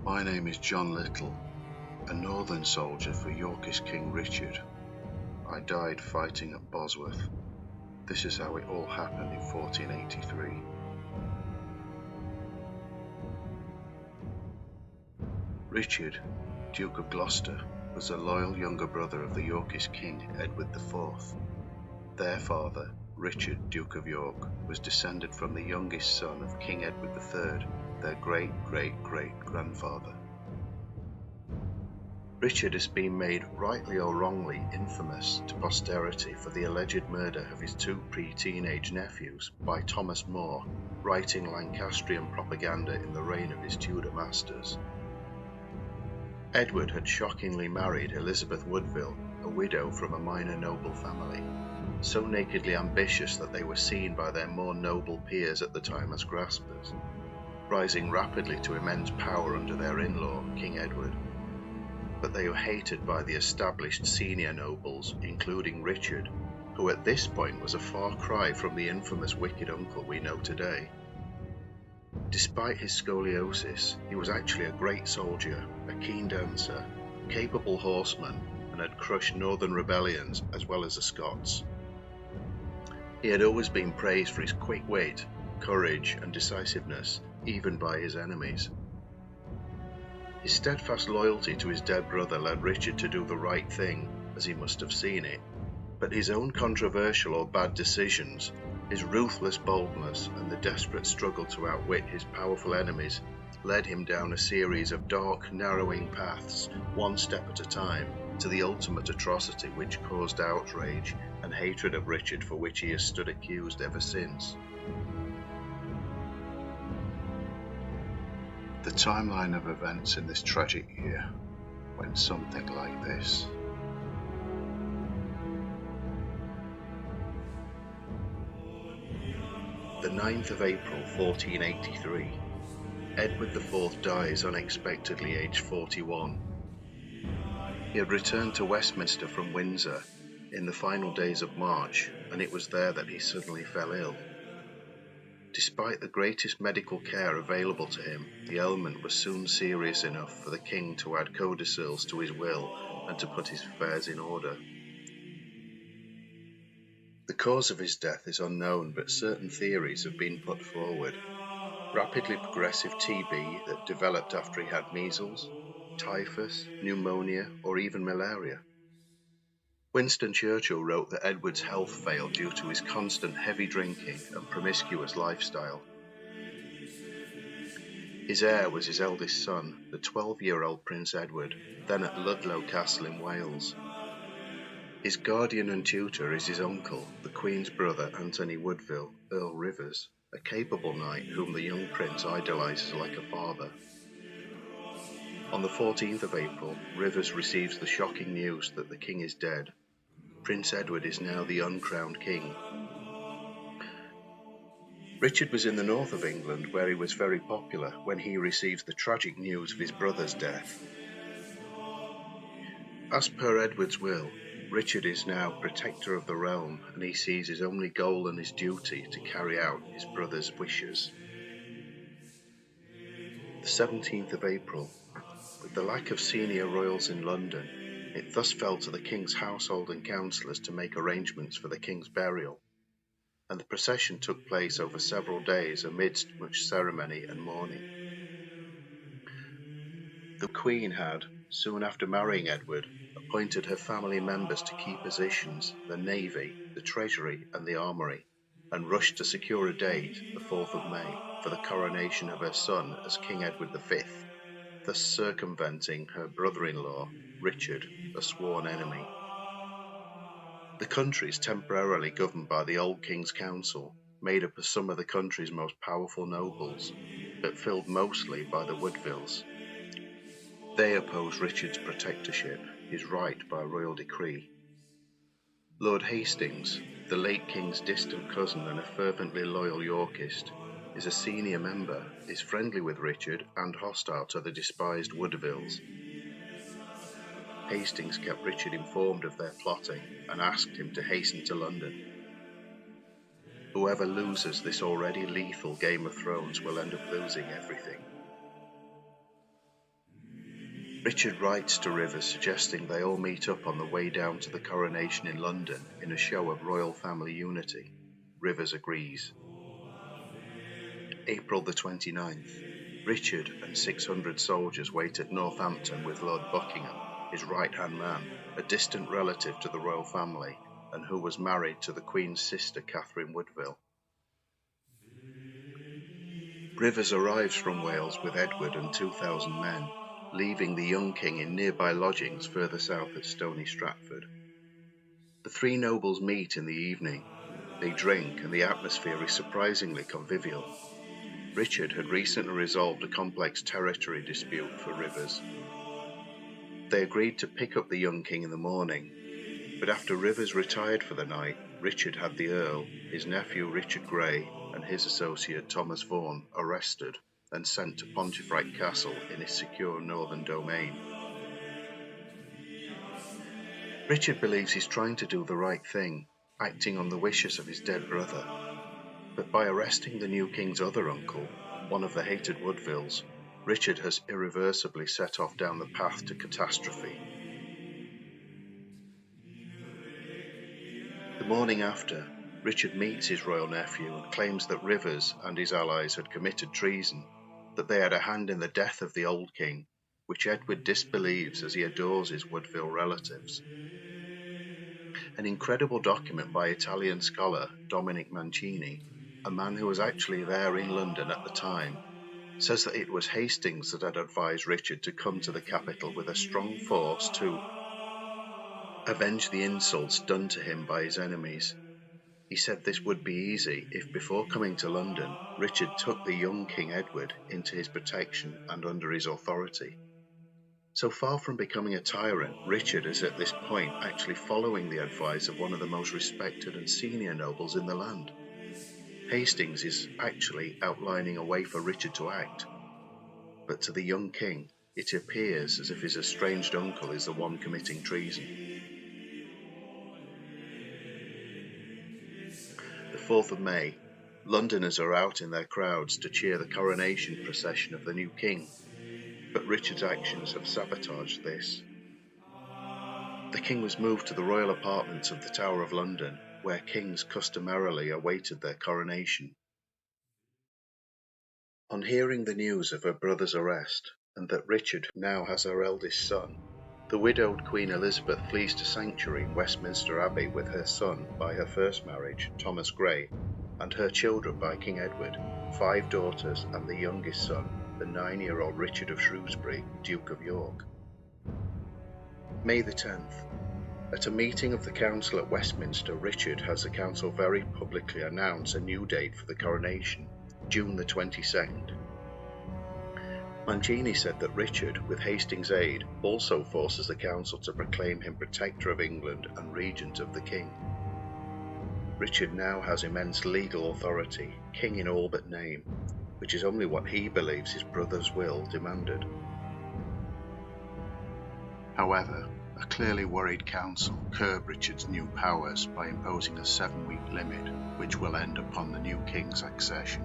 My name is John Little, a northern soldier for Yorkist King Richard. I died fighting at Bosworth. This is how it all happened in 1483. Richard, Duke of Gloucester, was a loyal younger brother of the Yorkist King Edward IV. Their father, Richard, Duke of York, was descended from the youngest son of King Edward III, their great-great-great-grandfather. Richard has been made, rightly or wrongly, infamous to posterity for the alleged murder of his two pre-teenage nephews by Thomas More, writing Lancastrian propaganda in the reign of his Tudor masters. Edward had shockingly married Elizabeth Woodville, a widow from a minor noble family, so nakedly ambitious that they were seen by their more noble peers at the time as graspers, rising rapidly to immense power under their in-law, King Edward. But they were hated by the established senior nobles, including Richard, who at this point was a far cry from the infamous wicked uncle we know today. Despite his scoliosis, he was actually a great soldier, a keen dancer, capable horseman, and had crushed northern rebellions as well as the Scots. He had always been praised for his quick wit, courage, and decisiveness, even by his enemies. His steadfast loyalty to his dead brother led Richard to do the right thing, as he must have seen it, but his own controversial or bad decisions, his ruthless boldness, and the desperate struggle to outwit his powerful enemies led him down a series of dark, narrowing paths, one step at a time, to the ultimate atrocity which caused outrage and hatred of Richard, for which he has stood accused ever since. The timeline of events in this tragic year went something like this. The 9th of April 1483. Edward IV dies unexpectedly aged 41. He had returned to Westminster from Windsor in the final days of March, and it was there that he suddenly fell ill. Despite the greatest medical care available to him, the ailment was soon serious enough for the king to add codicils to his will and to put his affairs in order. The cause of his death is unknown, but certain theories have been put forward. Rapidly progressive TB that developed after he had measles, typhus, pneumonia, or even malaria. Winston Churchill wrote that Edward's health failed due to his constant heavy drinking and promiscuous lifestyle. His heir was his eldest son, the 12-year-old Prince Edward, then at Ludlow Castle in Wales. His guardian and tutor is his uncle, the Queen's brother Anthony Woodville, Earl Rivers, a capable knight whom the young prince idolizes like a father. On the 14th of April, Rivers receives the shocking news that the king is dead. Prince Edward is now the uncrowned king. Richard was in the north of England, where he was very popular, when he receives the tragic news of his brother's death. As per Edward's will, Richard is now protector of the realm, and he sees his only goal and his duty to carry out his brother's wishes. The 17th of April. With the lack of senior royals in London, it thus fell to the king's household and councillors to make arrangements for the king's burial, and the procession took place over several days amidst much ceremony and mourning. The Queen had, soon after marrying Edward, appointed her family members to key positions, the Navy, the Treasury, and the Armoury, and rushed to secure a date, the 4th of May, for the coronation of her son as King Edward V, thus circumventing her brother-in-law, Richard, a sworn enemy. The country is temporarily governed by the old King's Council, made up of some of the country's most powerful nobles, but filled mostly by the Woodvilles. They oppose Richard's protectorship, his right by royal decree. Lord Hastings, the late King's distant cousin and a fervently loyal Yorkist, is a senior member, is friendly with Richard and hostile to the despised Woodvilles. Hastings kept Richard informed of their plotting and asked him to hasten to London. Whoever loses this already lethal Game of Thrones will end up losing everything. Richard writes to Rivers suggesting they all meet up on the way down to the coronation in London in a show of royal family unity. Rivers agrees. April the 29th. Richard and 600 soldiers wait at Northampton with Lord Buckingham, his right-hand man, a distant relative to the royal family, and who was married to the Queen's sister Catherine Woodville. Rivers arrives from Wales with Edward and 2,000 men, leaving the young king in nearby lodgings further south at Stony Stratford. The three nobles meet in the evening. They drink, and the atmosphere is surprisingly convivial. Richard had recently resolved a complex territory dispute for Rivers. They agreed to pick up the young king in the morning, but after Rivers retired for the night, Richard had the Earl, his nephew Richard Grey, and his associate Thomas Vaughan arrested and sent to Pontefract Castle in his secure northern domain. Richard believes he's trying to do the right thing, acting on the wishes of his dead brother, but by arresting the new king's other uncle, one of the hated Woodvilles, Richard has irreversibly set off down the path to catastrophe. The morning after, Richard meets his royal nephew and claims that Rivers and his allies had committed treason, that they had a hand in the death of the old king, which Edward disbelieves as he adores his Woodville relatives. An incredible document by Italian scholar Dominic Mancini, a man who was actually there in London at the time, says that it was Hastings that had advised Richard to come to the capital with a strong force to avenge the insults done to him by his enemies. He said this would be easy if, before coming to London, Richard took the young King Edward into his protection and under his authority. So far from becoming a tyrant, Richard is at this point actually following the advice of one of the most respected and senior nobles in the land. Hastings is actually outlining a way for Richard to act, but to the young king, it appears as if his estranged uncle is the one committing treason. The 4th of May, Londoners are out in their crowds to cheer the coronation procession of the new king, but Richard's actions have sabotaged this. The king was moved to the royal apartments of the Tower of London, where kings customarily awaited their coronation. On hearing the news of her brother's arrest, and that Richard now has her eldest son, the widowed Queen Elizabeth flees to sanctuary in Westminster Abbey with her son by her first marriage, Thomas Grey, and her children by King Edward, 5 daughters and the youngest son, the 9-year-old Richard of Shrewsbury, Duke of York. May the 10th. At a meeting of the council at Westminster, Richard has the council very publicly announce a new date for the coronation, June the 22nd. Mancini said that Richard, with Hastings' aid, also forces the council to proclaim him Protector of England and Regent of the King. Richard now has immense legal authority, king in all but name, which is only what he believes his brother's will demanded. However, a clearly worried council curb Richard's new powers by imposing a 7-week limit, which will end upon the new king's accession.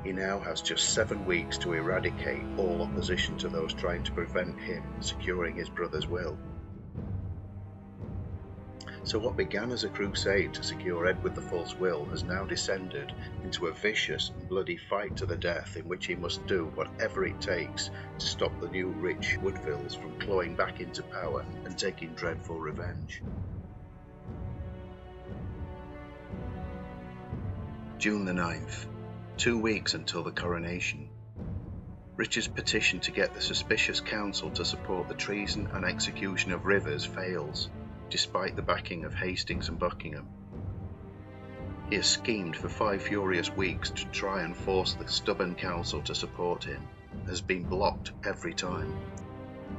He now has just 7 weeks to eradicate all opposition to those trying to prevent him securing his brother's will. So what began as a crusade to secure Edward IV's will has now descended into a vicious and bloody fight to the death in which he must do whatever it takes to stop the new rich Woodvilles from clawing back into power and taking dreadful revenge. June the 9th. 2 weeks until the coronation. Richard's petition to get the suspicious council to support the treason and execution of Rivers fails, despite the backing of Hastings and Buckingham. He has schemed for 5 furious weeks to try and force the stubborn council to support him, and has been blocked every time.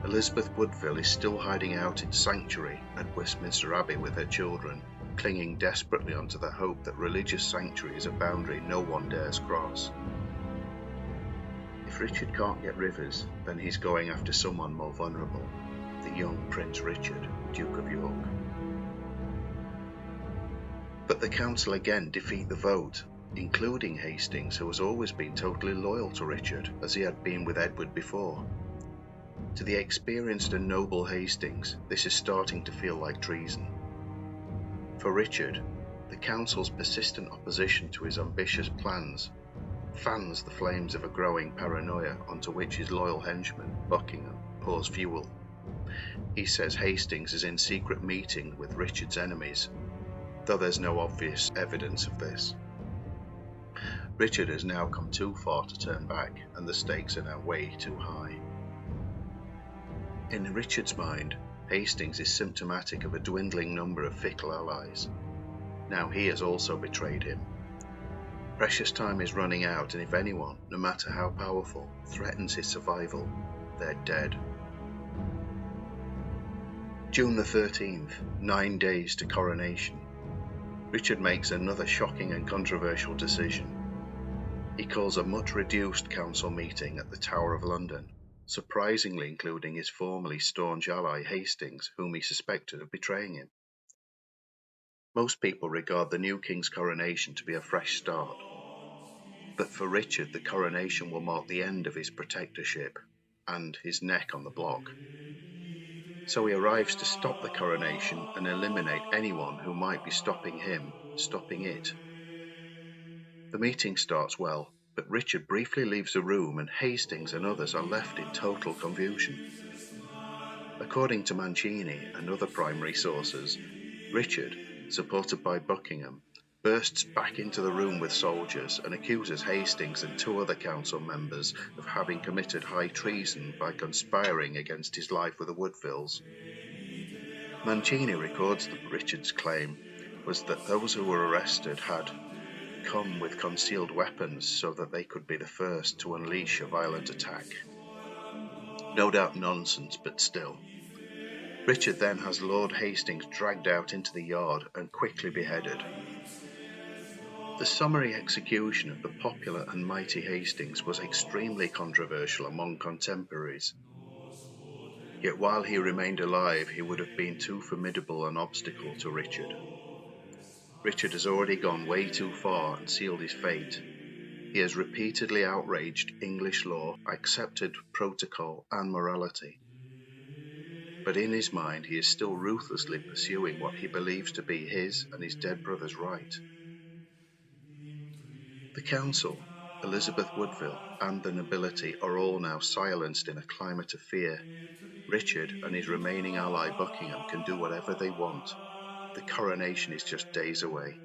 Elizabeth Woodville is still hiding out in sanctuary at Westminster Abbey with her children, clinging desperately onto the hope that religious sanctuary is a boundary no one dares cross. If Richard can't get Rivers, then he's going after someone more vulnerable, the young Prince Richard, Duke of York. But the council again defeat the vote, including Hastings, who has always been totally loyal to Richard, as he had been with Edward before. To the experienced and noble Hastings, this is starting to feel like treason. For Richard, the council's persistent opposition to his ambitious plans fans the flames of a growing paranoia onto which his loyal henchman, Buckingham, pours fuel. He says Hastings is in secret meeting with Richard's enemies, though there's no obvious evidence of this. Richard has now come too far to turn back, and the stakes are now way too high. In Richard's mind, Hastings is symptomatic of a dwindling number of fickle allies. Now he has also betrayed him. Precious time is running out, and if anyone, no matter how powerful, threatens his survival, they're dead. June the 13th, 9 days to coronation. Richard makes another shocking and controversial decision. He calls a much reduced council meeting at the Tower of London, surprisingly including his formerly staunch ally Hastings, whom he suspected of betraying him. Most people regard the new king's coronation to be a fresh start, but for Richard the coronation will mark the end of his protectorship and his neck on the block. So he arrives to stop the coronation and eliminate anyone who might be stopping it. The meeting starts well, but Richard briefly leaves the room and Hastings and others are left in total confusion. According to Mancini and other primary sources, Richard, supported by Buckingham, bursts back into the room with soldiers and accuses Hastings and 2 other council members of having committed high treason by conspiring against his life with the Woodvilles. Mancini records that Richard's claim was that those who were arrested had come with concealed weapons so that they could be the first to unleash a violent attack. No doubt nonsense, but still. Richard then has Lord Hastings dragged out into the yard and quickly beheaded. The summary execution of the popular and mighty Hastings was extremely controversial among contemporaries. Yet while he remained alive, he would have been too formidable an obstacle to Richard. Richard has already gone way too far and sealed his fate. He has repeatedly outraged English law, accepted protocol and morality. But in his mind, he is still ruthlessly pursuing what he believes to be his and his dead brother's right. The council, Elizabeth Woodville, and the nobility are all now silenced in a climate of fear. Richard and his remaining ally Buckingham can do whatever they want. The coronation is just days away.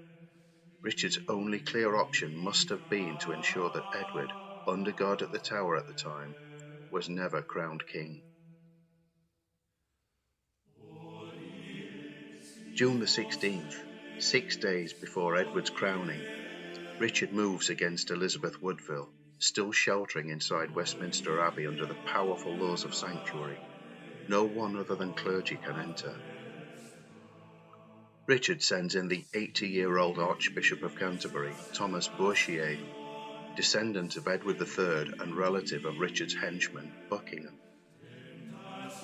Richard's only clear option must have been to ensure that Edward, under guard at the Tower at the time, was never crowned king. June the 16th, 6 days before Edward's crowning, Richard moves against Elizabeth Woodville, still sheltering inside Westminster Abbey under the powerful laws of sanctuary. No one other than clergy can enter. Richard sends in the 80-year-old Archbishop of Canterbury, Thomas Bourchier, descendant of Edward III and relative of Richard's henchman, Buckingham.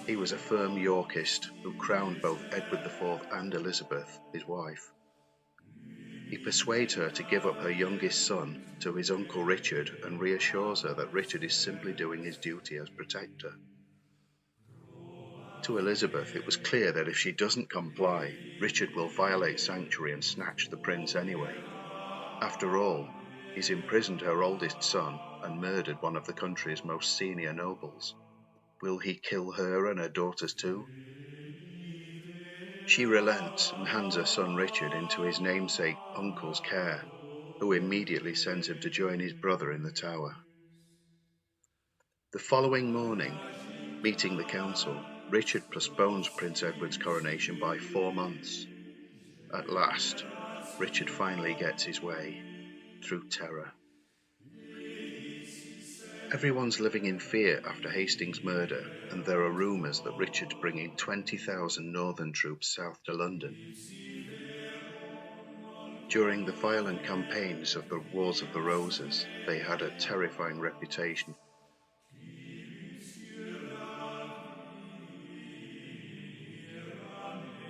He was a firm Yorkist who crowned both Edward IV and Elizabeth, his wife. He persuades her to give up her youngest son to his uncle Richard and reassures her that Richard is simply doing his duty as protector. To Elizabeth, it was clear that if she doesn't comply, Richard will violate sanctuary and snatch the prince anyway. After all, he's imprisoned her oldest son and murdered one of the country's most senior nobles. Will he kill her and her daughters too? She relents and hands her son Richard into his namesake uncle's care, who immediately sends him to join his brother in the Tower. The following morning, meeting the council, Richard postpones Prince Edward's coronation by 4 months. At last, Richard finally gets his way, through terror. Everyone's living in fear after Hastings' murder, and there are rumours that Richard's bringing 20,000 northern troops south to London. During the violent campaigns of the Wars of the Roses, they had a terrifying reputation.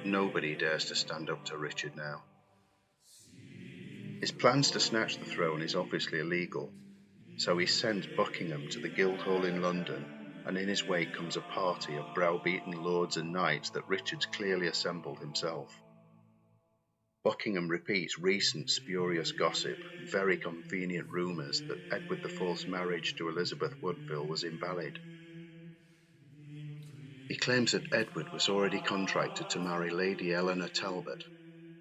Nobody dares to stand up to Richard now. His plans to snatch the throne is obviously illegal, so he sends Buckingham to the Guildhall in London, and in his wake comes a party of browbeaten lords and knights that Richard's clearly assembled himself. Buckingham repeats recent spurious gossip, very convenient rumours that Edward IV's marriage to Elizabeth Woodville was invalid. He claims that Edward was already contracted to marry Lady Eleanor Talbot.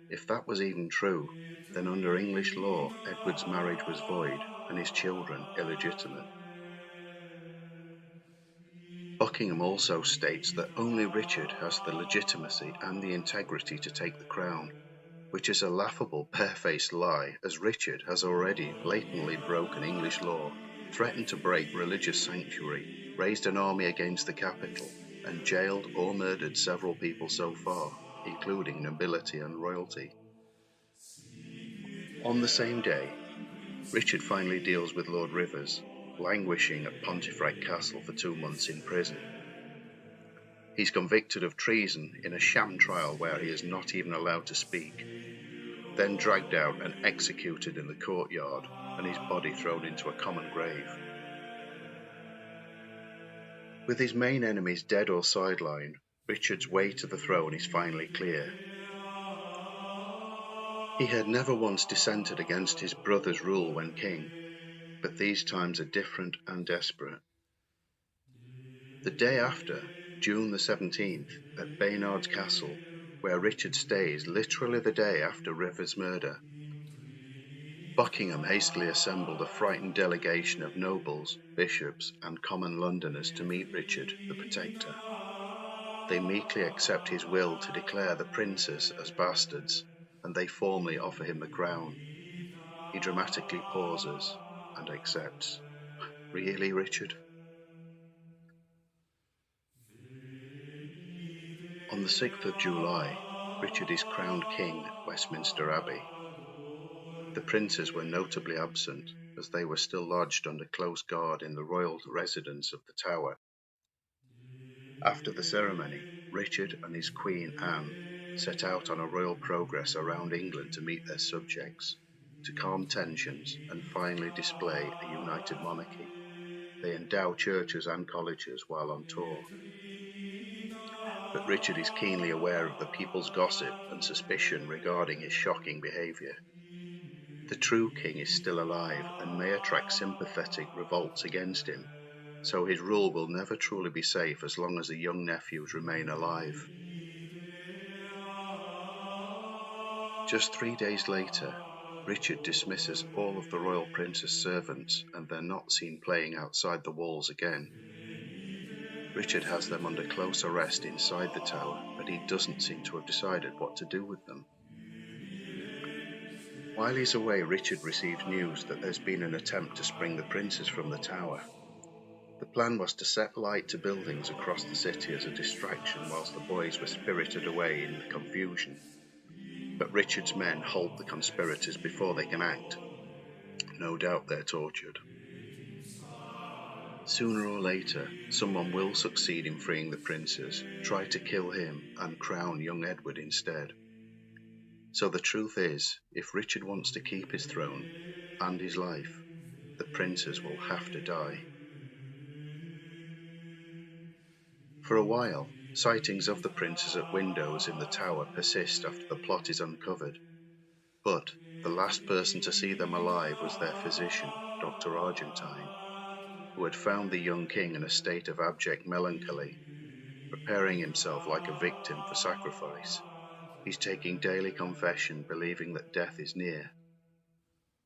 If that was even true, then under English law, Edward's marriage was void and his children illegitimate. Buckingham also states that only Richard has the legitimacy and the integrity to take the crown, which is a laughable, barefaced lie, as Richard has already blatantly broken English law, threatened to break religious sanctuary, raised an army against the capital, and jailed or murdered several people so far, including nobility and royalty. On the same day, Richard finally deals with Lord Rivers, languishing at Pontefract Castle for 2 months in prison. He's convicted of treason in a sham trial where he is not even allowed to speak, then dragged out and executed in the courtyard, and his body thrown into a common grave. With his main enemies dead or sidelined, Richard's way to the throne is finally clear. He had never once dissented against his brother's rule when king, but these times are different and desperate. The day after, June the 17th, at Baynard's Castle, where Richard stays literally the day after Rivers' murder, Buckingham hastily assembled a frightened delegation of nobles, bishops, and common Londoners to meet Richard, the Protector. They meekly accept his will to declare the princes as bastards, and they formally offer him the crown. He dramatically pauses and accepts. Really, Richard? On the 6th of July, Richard is crowned king at Westminster Abbey. The princes were notably absent, as they were still lodged under close guard in the royal residence of the Tower. After the ceremony, Richard and his queen Anne set out on a royal progress around England to meet their subjects, to calm tensions and finally display a united monarchy. They endow churches and colleges while on tour. But Richard is keenly aware of the people's gossip and suspicion regarding his shocking behaviour. The true king is still alive and may attract sympathetic revolts against him, so his rule will never truly be safe as long as the young nephews remain alive. Just 3 days later, Richard dismisses all of the royal prince's servants and they're not seen playing outside the walls again. Richard has them under close arrest inside the Tower, but he doesn't seem to have decided what to do with them. While he's away, Richard receives news that there's been an attempt to spring the princes from the Tower. The plan was to set light to buildings across the city as a distraction whilst the boys were spirited away in the confusion. But Richard's men halt the conspirators before they can act. No doubt they're tortured. Sooner or later, someone will succeed in freeing the princes, try to kill him, and crown young Edward instead. So the truth is, if Richard wants to keep his throne and his life, the princes will have to die. For a while, sightings of the princes at windows in the Tower persist after the plot is uncovered, but the last person to see them alive was their physician, Dr. Argentine, who had found the young king in a state of abject melancholy, preparing himself like a victim for sacrifice. He's taking daily confession, believing that death is near.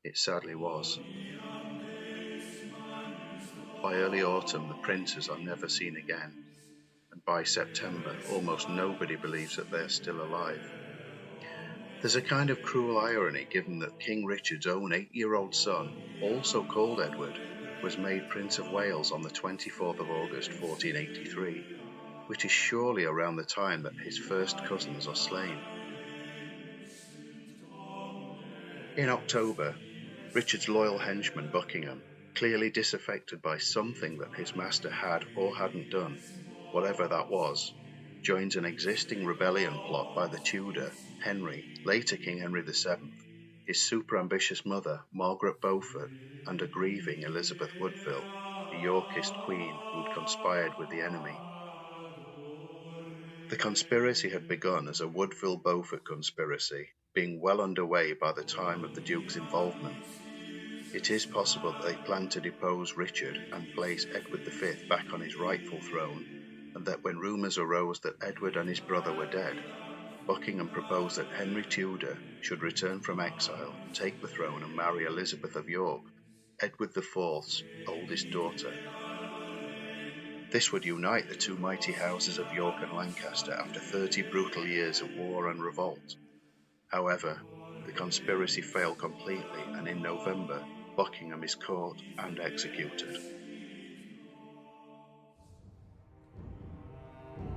It sadly was. By early autumn, the princes are never seen again, and by September, almost nobody believes that they're still alive. There's a kind of cruel irony given that King Richard's own 8-year-old son, also called Edward, was made Prince of Wales on the 24th of August 1483, which is surely around the time that his first cousins are slain. In October, Richard's loyal henchman Buckingham, clearly disaffected by something that his master had or hadn't done, whatever that was, joins an existing rebellion plot by the Tudor, Henry, later King Henry VII, his super-ambitious mother, Margaret Beaufort, and a grieving Elizabeth Woodville, the Yorkist queen who'd conspired with the enemy. The conspiracy had begun as a Woodville-Beaufort conspiracy, being well underway by the time of the Duke's involvement. It is possible that they planned to depose Richard and place Edward V back on his rightful throne, and that when rumours arose that Edward and his brother were dead, Buckingham proposed that Henry Tudor should return from exile, take the throne and marry Elizabeth of York, Edward IV's oldest daughter. This would unite the two mighty houses of York and Lancaster after 30 brutal years of war and revolt. However, the conspiracy failed completely, and in November, Buckingham is caught and executed.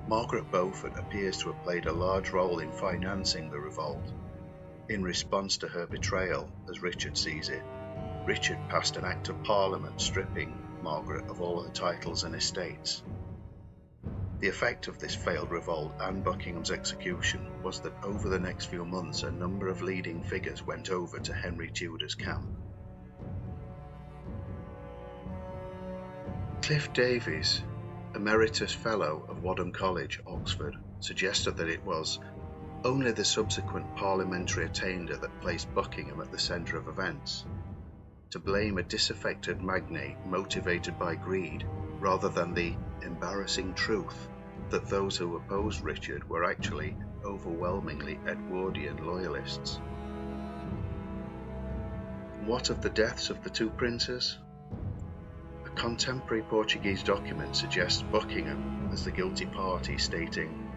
Margaret Beaufort appears to have played a large role in financing the revolt. In response to her betrayal, as Richard sees it, Richard passed an Act of Parliament stripping Margaret of all her titles and estates. The effect of this failed revolt and Buckingham's execution was that over the next few months a number of leading figures went over to Henry Tudor's camp. Cliff Davies, Emeritus Fellow of Wadham College, Oxford, suggested that it was only the subsequent parliamentary attainder that placed Buckingham at the centre of events. To blame a disaffected magnate motivated by greed rather than the embarrassing truth that those who opposed Richard were actually overwhelmingly Edwardian loyalists. What of the deaths of the two princes? A contemporary Portuguese document suggests Buckingham as the guilty party, stating,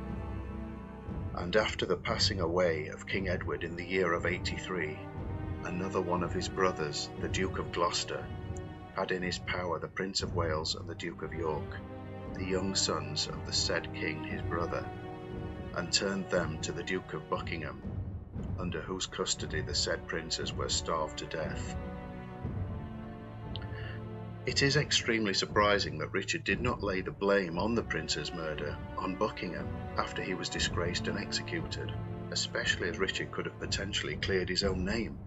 "And after the passing away of King Edward in the year of 83, another one of his brothers, the Duke of Gloucester, had in his power the Prince of Wales and the Duke of York, the young sons of the said king his brother, and turned them to the Duke of Buckingham, under whose custody the said princes were starved to death." It is extremely surprising that Richard did not lay the blame on the prince's murder on Buckingham after he was disgraced and executed, especially as Richard could have potentially cleared his own name.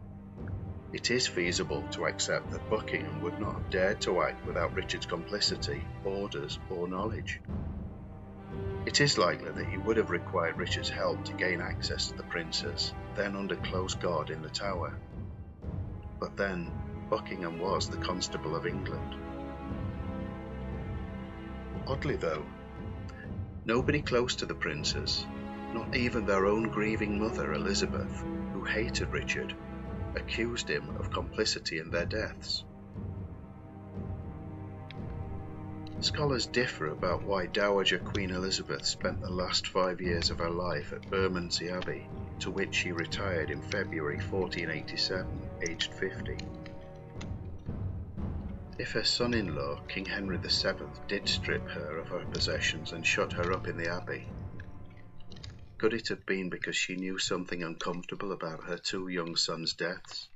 It is feasible to accept that Buckingham would not have dared to act without Richard's complicity, orders, or knowledge. It is likely that he would have required Richard's help to gain access to the princes, then under close guard in the Tower. But then, Buckingham was the Constable of England. Oddly though, nobody close to the princes, not even their own grieving mother Elizabeth, who hated Richard, accused him of complicity in their deaths. Scholars differ about why Dowager Queen Elizabeth spent the last 5 years of her life at Bermondsey Abbey, to which she retired in February 1487, aged 50. If her son-in-law, King Henry VII, did strip her of her possessions and shut her up in the abbey, could it have been because she knew something uncomfortable about her two young sons' deaths?